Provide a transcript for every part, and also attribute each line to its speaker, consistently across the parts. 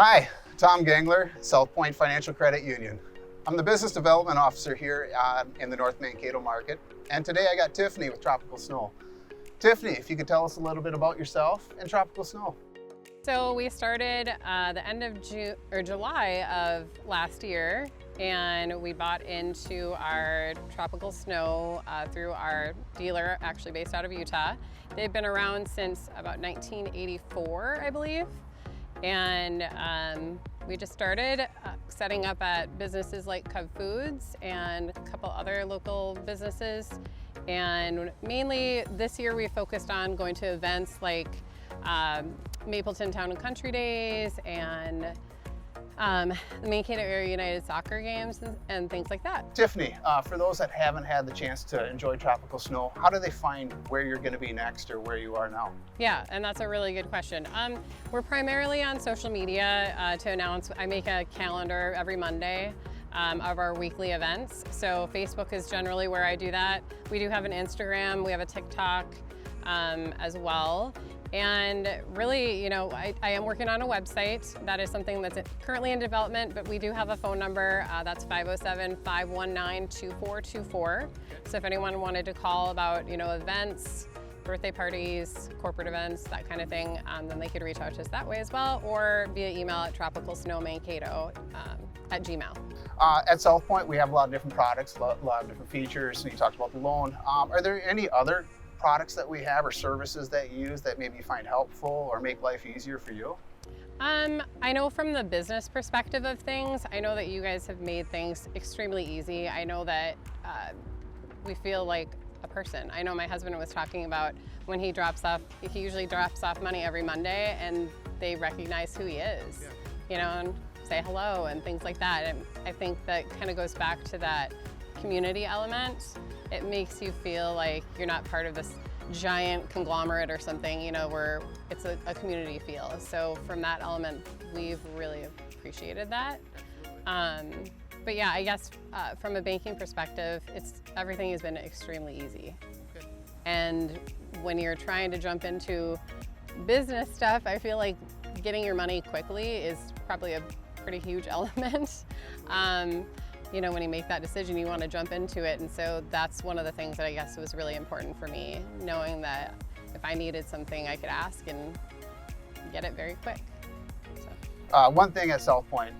Speaker 1: Hi, Tom Gangler, SouthPoint Financial Credit Union. I'm the Business Development Officer here in the North Mankato market, and today I got Tiffany with Tropical Sno. Tiffany, if you could tell us a little bit about yourself and Tropical Sno.
Speaker 2: So we started the end of July of last year, and we bought into our Tropical Sno through our dealer, actually based out of Utah. They've been around since about 1984, I believe. And we just started setting up at businesses like Cub Foods and a couple other local businesses. And mainly this year we focused on going to events like Mapleton Town and Country Days and the Mankato Area United Soccer games and things like that.
Speaker 1: Tiffany, for those that haven't had the chance to enjoy Tropical Sno, how do they find where you're going to be next or where you are now?
Speaker 2: Yeah, and that's a really good question. We're primarily on social media to announce. I make a calendar every Monday of our weekly events. So Facebook is generally where I do that. We do have an Instagram, we have a TikTok as well. And really, you know, I am working on a website. That is something that's currently in development, but we do have a phone number. That's 507-519-2424. So if anyone wanted to call about, you know, events, birthday parties, corporate events, that kind of thing, then they could reach out to us that way as well, or via email at tropicalsnomankato@gmail.
Speaker 1: At SouthPoint, we have a lot of different products, a lot of different features. So you talked about the loan. Are there any other products that we have or services that you use that maybe you find helpful or make life easier for you?
Speaker 2: I know from the business perspective of things, I know that you guys have made things extremely easy. I know that we feel like a person. I know my husband was talking about when he usually drops off money every Monday and they recognize who he is, you know, and say hello and things like that. And I think that kind of goes back to that community element. It makes you feel like you're not part of this giant conglomerate or something, you know, where it's a community feel. So from that element, we've really appreciated that. But yeah, I guess from a banking perspective, everything has been extremely easy. And when you're trying to jump into business stuff, I feel like getting your money quickly is probably a pretty huge element. You know, when you make that decision, you want to jump into it. And so that's one of the things that I guess was really important for me, knowing that if I needed something, I could ask and get it very quick. So.
Speaker 1: One thing at SouthPoint,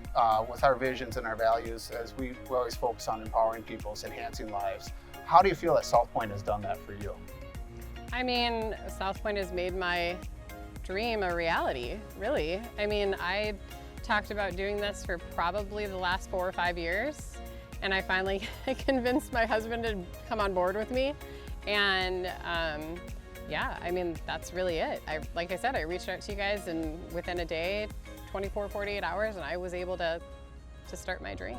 Speaker 1: with our visions and our values, is we always focus on empowering people, enhancing lives. How do you feel that SouthPoint has done that for you?
Speaker 2: I mean, SouthPoint has made my dream a reality, really. I mean, I talked about doing this for probably the last 4 or 5 years, and I finally convinced my husband to come on board with me. And yeah, I mean, that's really it. Like I said, I reached out to you guys, and within a day, 24, 48 hours, and I was able to start my dream.